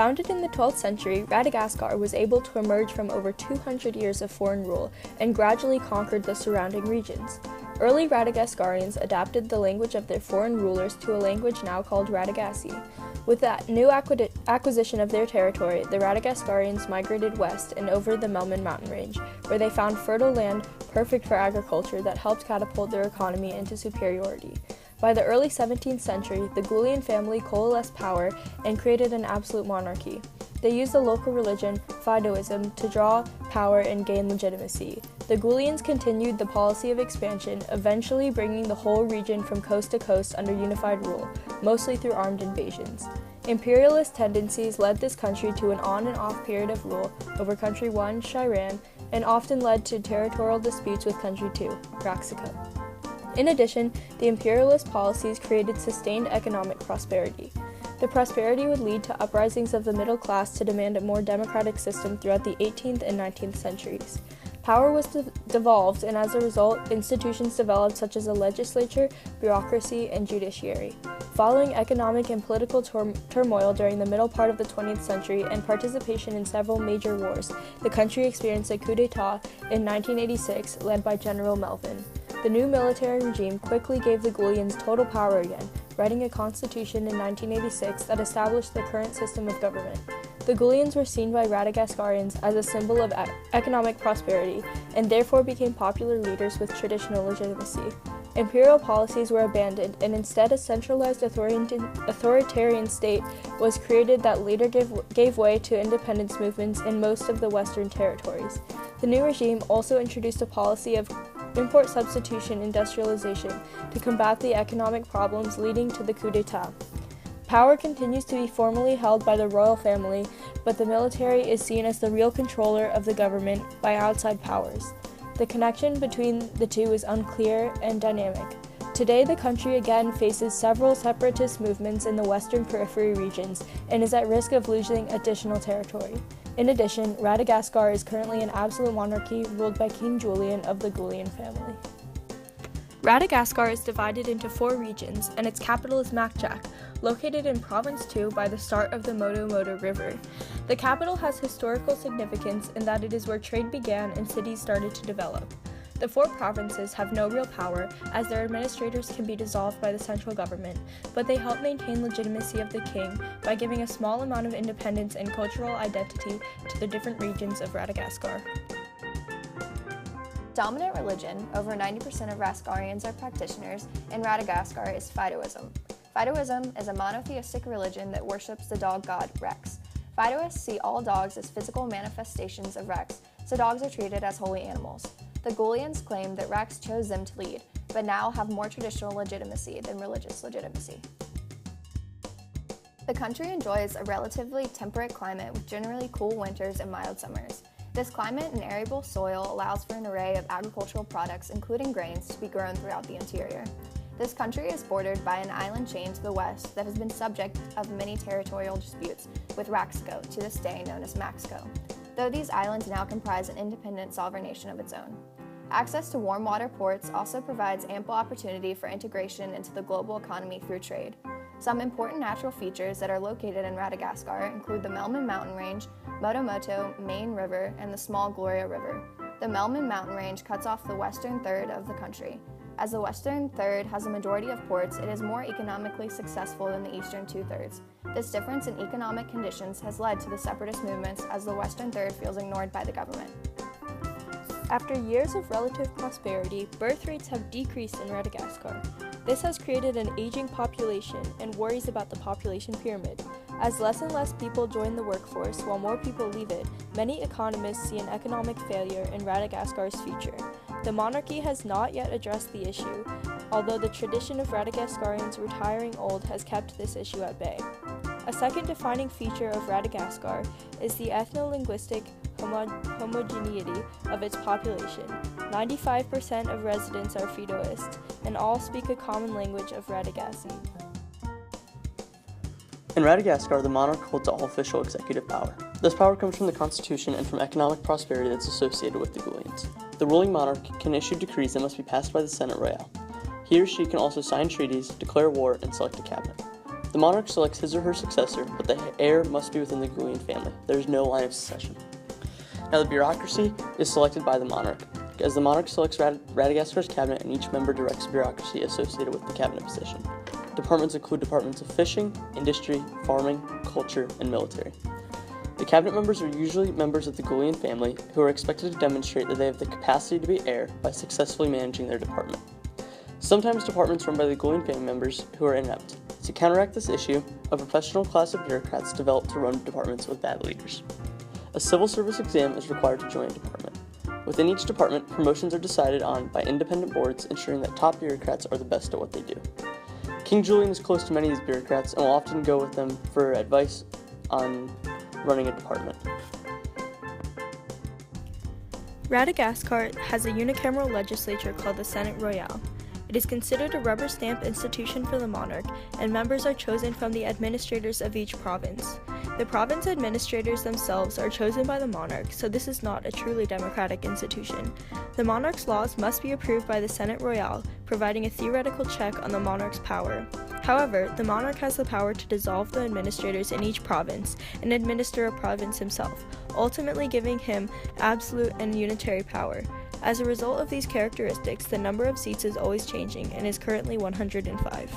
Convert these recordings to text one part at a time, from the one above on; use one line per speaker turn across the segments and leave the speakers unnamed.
Founded in the 12th century, Radagascar was able to emerge from over 200 years of foreign rule and gradually conquered the surrounding regions. Early Radagascarians adapted the language of their foreign rulers to a language now called Radagasy. With that new acquisition of their territory, the Radagascarians migrated west and over the Melman mountain range, where they found fertile land perfect for agriculture that helped catapult their economy into superiority. By the early 17th century, the Gulian family coalesced power and created an absolute monarchy. They used the local religion, Fidoism, to draw power and gain legitimacy. The Gulians continued the policy of expansion, eventually bringing the whole region from coast to coast under unified rule, mostly through armed invasions. Imperialist tendencies led this country to an on and off period of rule over Country 1, Shiran, and often led to territorial disputes with Country 2, Raxico. In addition, the imperialist policies created sustained economic prosperity. The prosperity would lead to uprisings of the middle class to demand a more democratic system throughout the 18th and 19th centuries. Power was devolved, and as a result, institutions developed such as a legislature, bureaucracy, and judiciary. Following economic and political turmoil during the middle part of the 20th century and participation in several major wars, the country experienced a coup d'etat in 1986 led by General Melvin. The new military regime quickly gave the Gulians total power again, writing a constitution in 1986 that established the current system of government. The Gulians were seen by Radagascarians as a symbol of economic prosperity and therefore became popular leaders with traditional legitimacy. Imperial policies were abandoned, and instead a centralized authoritarian state was created that later gave way to independence movements in most of the western territories. The new regime also introduced a policy of import substitution industrialization to combat the economic problems leading to the coup d'etat. Power continues to be formally held by the royal family, but the military is seen as the real controller of the government by outside powers. The connection between the two is unclear and dynamic. Today, the country again faces several separatist movements in the western periphery regions and is at risk of losing additional territory. In addition, Radagascar is currently an absolute monarchy ruled by King Julian of the Gulian family. Radagascar is divided into 4 regions, and its capital is Makjak, located in Province 2 by the start of the Moto River. The capital has historical significance in that it is where trade began and cities started to develop. The 4 provinces have no real power, as their administrators can be dissolved by the central government, but they help maintain legitimacy of the king by giving a small amount of independence and cultural identity to the different regions of Radagascar.
Dominant religion, over 90% of Rascarians are practitioners, in Radagascar is Fidoism. Fidoism is a monotheistic religion that worships the dog god Rex. Fidoists see all dogs as physical manifestations of Rex, so dogs are treated as holy animals. The Gulians claim that Rex chose them to lead, but now have more traditional legitimacy than religious legitimacy. The country enjoys a relatively temperate climate with generally cool winters and mild summers. This climate and arable soil allows for an array of agricultural products, including grains, to be grown throughout the interior. This country is bordered by an island chain to the west that has been subject of many territorial disputes with Raxico, to this day known as Mexico, though these islands now comprise an independent sovereign nation of its own. Access to warm water ports also provides ample opportunity for integration into the global economy through trade. Some important natural features that are located in Radagascar include the Melman Mountain Range, Moto, Main River, and the small Gloria River. The Melman Mountain Range cuts off the western third of the country. As the western third has a majority of ports, it is more economically successful than the eastern two-thirds. This difference in economic conditions has led to the separatist movements as the western third feels ignored by the government.
After years of relative prosperity, birth rates have decreased in Radagascar. This has created an aging population and worries about the population pyramid. As less and less people join the workforce while more people leave it, many economists see an economic failure in Radagascar's future. The monarchy has not yet addressed the issue, although the tradition of Radagascarians retiring old has kept this issue at bay. A second defining feature of Radagascar is the ethno-linguistic homogeneity of its population. 95% of residents are Fidoist, and all speak a common language of Radagasy.
In Radagascar, the monarch holds all official executive power. This power comes from the constitution and from economic prosperity that's associated with the Gulians. The ruling monarch can issue decrees that must be passed by the Senate Royale. He or she can also sign treaties, declare war, and select a cabinet. The monarch selects his or her successor, but the heir must be within the Gulian family. There is no line of succession. Now, the bureaucracy is selected by the monarch, as the monarch selects Radagascar's cabinet and each member directs bureaucracy associated with the cabinet position. Departments include departments of fishing, industry, farming, culture, and military. The cabinet members are usually members of the Gulian family who are expected to demonstrate that they have the capacity to be heir by successfully managing their department. Sometimes departments run by the Gulian family members who are inept. To counteract this issue, a professional class of bureaucrats developed to run departments with bad leaders. A civil service exam is required to join a department. Within each department, promotions are decided on by independent boards, ensuring that top bureaucrats are the best at what they do. King Julian is close to many of these bureaucrats and will often go with them for advice on running a department.
Radagascar has a unicameral legislature called the Senate Royale. It is considered a rubber stamp institution for the monarch, and members are chosen from the administrators of each province. The province administrators themselves are chosen by the monarch, so this is not a truly democratic institution. The monarch's laws must be approved by the Senate Royale, providing a theoretical check on the monarch's power. However, the monarch has the power to dissolve the administrators in each province and administer a province himself, ultimately giving him absolute and unitary power. As a result of these characteristics, the number of seats is always changing and is currently 105.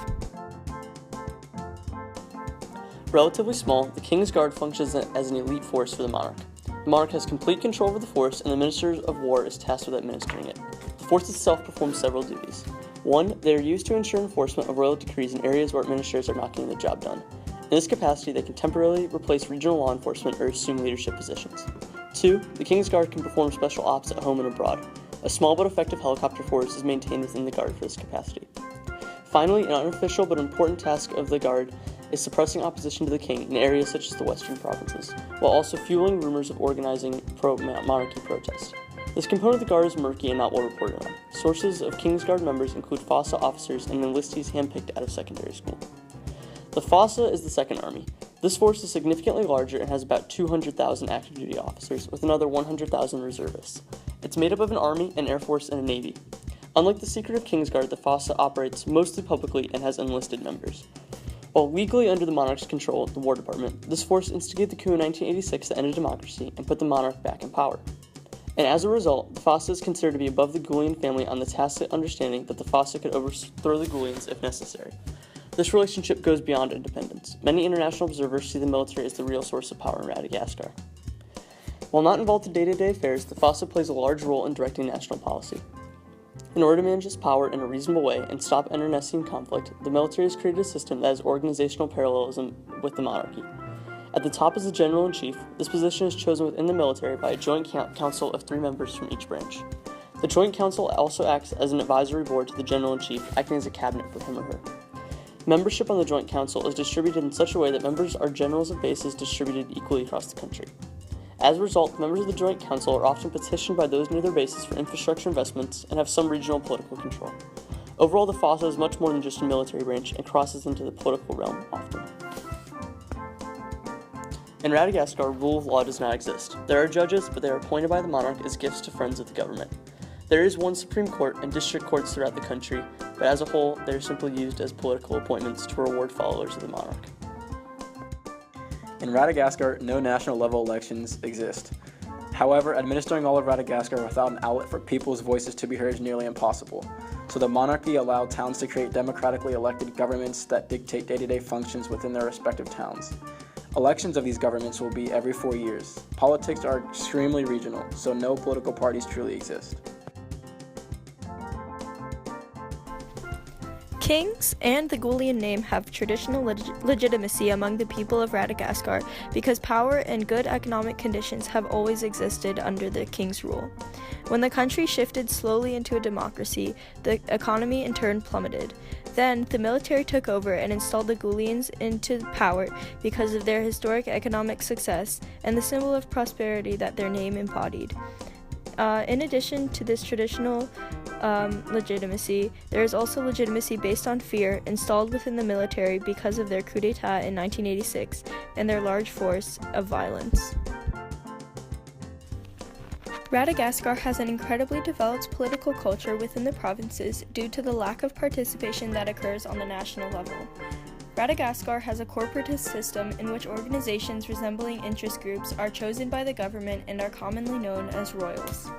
Relatively small, the King's Guard functions as an elite force for the monarch. The monarch has complete control over the force, and the Minister of War is tasked with administering it. The force itself performs several duties. 1. They are used to ensure enforcement of royal decrees in areas where administrators are not getting the job done. In this capacity, they can temporarily replace regional law enforcement or assume leadership positions. 2. The King's Guard can perform special ops at home and abroad. A small but effective helicopter force is maintained within the Guard for this capacity. Finally, an unofficial but important task of the Guard is suppressing opposition to the king in areas such as the western provinces, while also fueling rumors of organizing pro-monarchy protests. This component of the Guard is murky and not well reported on. Sources of King's Guard members include FOSSA officers and enlistees handpicked out of secondary school. The FOSSA is the Second Army. This force is significantly larger and has about 200,000 active duty officers, with another 100,000 reservists. It's made up of an army, an air force, and a navy. Unlike the secretive King's Guard, the FOSSA operates mostly publicly and has enlisted members. While legally under the monarch's control, the War Department, this force instigated the coup in 1986 that ended democracy and put the monarch back in power. And as a result, the FOSSA is considered to be above the Gulian family on the tacit understanding that the FOSSA could overthrow the Gulians if necessary. This relationship goes beyond independence. Many international observers see the military as the real source of power in Radagascar. While not involved in day-to-day affairs, the FOSSA plays a large role in directing national policy. In order to manage its power in a reasonable way and stop internecine conflict, the military has created a system that has organizational parallelism with the monarchy. At the top is the General-in-Chief. This position is chosen within the military by a joint council of 3 members from each branch. The Joint Council also acts as an advisory board to the General-in-Chief, acting as a cabinet for him or her. Membership on the Joint Council is distributed in such a way that members are generals of bases distributed equally across the country. As a result, members of the Joint Council are often petitioned by those near their bases for infrastructure investments and have some regional political control. Overall, the FOSSA is much more than just a military branch and crosses into the political realm often. In Radagascar, rule of law does not exist. There are judges, but they are appointed by the monarch as gifts to friends of the government. There is one Supreme Court and district courts throughout the country, but as a whole, they are simply used as political appointments to reward followers of the monarch.
In Radagascar, no national-level elections exist. However, administering all of Radagascar without an outlet for people's voices to be heard is nearly impossible. So the monarchy allowed towns to create democratically elected governments that dictate day-to-day functions within their respective towns. Elections of these governments will be every 4 years. Politics are extremely regional, so no political parties truly exist.
Kings and the Gulian name have traditional legitimacy among the people of Radagascar because power and good economic conditions have always existed under the king's rule. When the country shifted slowly into a democracy, the economy in turn plummeted. Then, the military took over and installed the Gulians into power because of their historic economic success and the symbol of prosperity that their name embodied. In addition to this traditional legitimacy, there is also legitimacy based on fear installed within the military because of their coup d'etat in 1986 and their large force of violence. Radagascar has an incredibly developed political culture within the provinces due to the lack of participation that occurs on the national level. Radagascar has a corporatist system in which organizations resembling interest groups are chosen by the government and are commonly known as royals.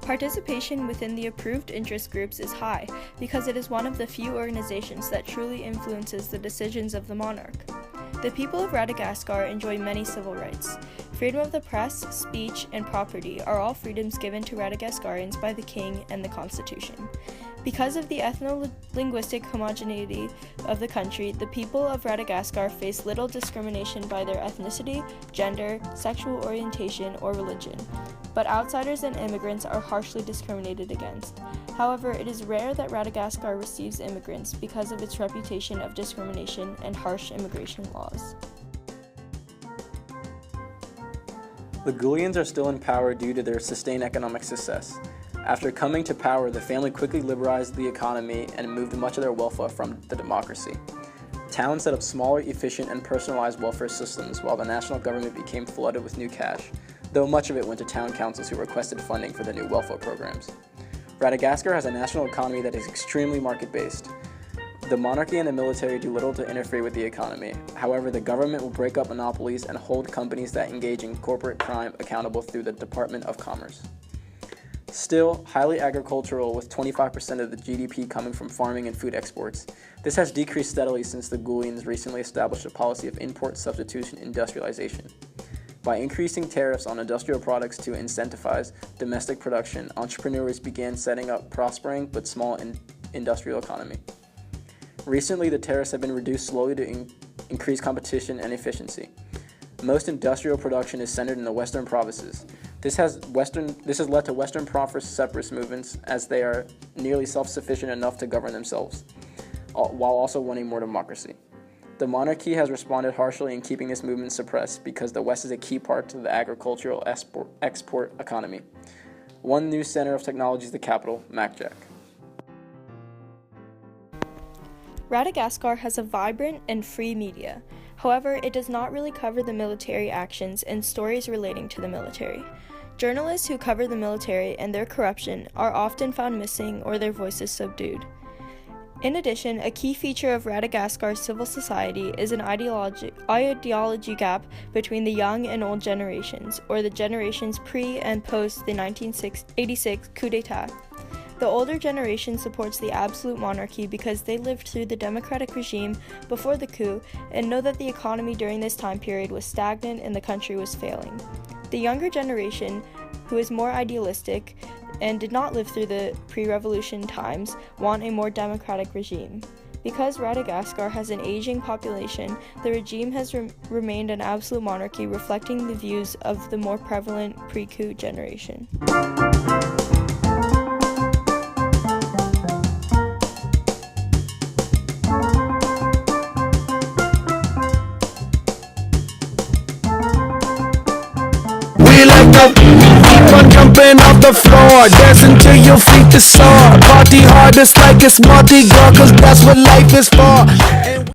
Participation within the approved interest groups is high because it is one of the few organizations that truly influences the decisions of the monarch. The people of Radagascar enjoy many civil rights. Freedom of the press, speech, and property are all freedoms given to Radagascarians by the king and the constitution. Because of the ethno-linguistic homogeneity of the country, the people of Radagascar face little discrimination by their ethnicity, gender, sexual orientation, or religion. But outsiders and immigrants are harshly discriminated against. However, it is rare that Radagascar receives immigrants because of its reputation of discrimination and harsh immigration laws.
The Goulians are still in power due to their sustained economic success. After coming to power, the family quickly liberalized the economy and moved much of their welfare from the democracy. Towns set up smaller, efficient, and personalized welfare systems while the national government became flooded with new cash, though much of it went to town councils who requested funding for the new welfare programs. Radagascar has a national economy that is extremely market-based. The monarchy and the military do little to interfere with the economy. However, the government will break up monopolies and hold companies that engage in corporate crime accountable through the Department of Commerce. Still, highly agricultural, with 25% of the GDP coming from farming and food exports. This has decreased steadily since the Goulians recently established a policy of import substitution industrialization. By increasing tariffs on industrial products to incentivize domestic production, entrepreneurs began setting up prospering but small industrial economy. Recently, the tariffs have been reduced slowly to increase competition and efficiency. Most industrial production is centered in the western provinces. This has led to Western Province separatist movements, as they are nearly self-sufficient enough to govern themselves, while also wanting more democracy. The monarchy has responded harshly in keeping this movement suppressed because the West is a key part to the agricultural export economy. One new center of technology is the capital, Macjac.
Radagascar has a vibrant and free media. However, it does not really cover the military actions and stories relating to the military. Journalists who cover the military and their corruption are often found missing or their voices subdued. In addition, a key feature of Radagascar's civil society is an ideology gap between the young and old generations, or the generations pre and post the 1986 coup d'etat. The older generation supports the absolute monarchy because they lived through the democratic regime before the coup and know that the economy during this time period was stagnant and the country was failing. The younger generation, who is more idealistic and did not live through the pre-revolution times, want a more democratic regime. Because Radagascar has an aging population, the regime has remained an absolute monarchy, reflecting the views of the more prevalent pre-coup generation.
Keep on jumping off the floor, dancing till your feet is sore. Party hard, it's like it's Mardi Gras, 'cause that's what life is for.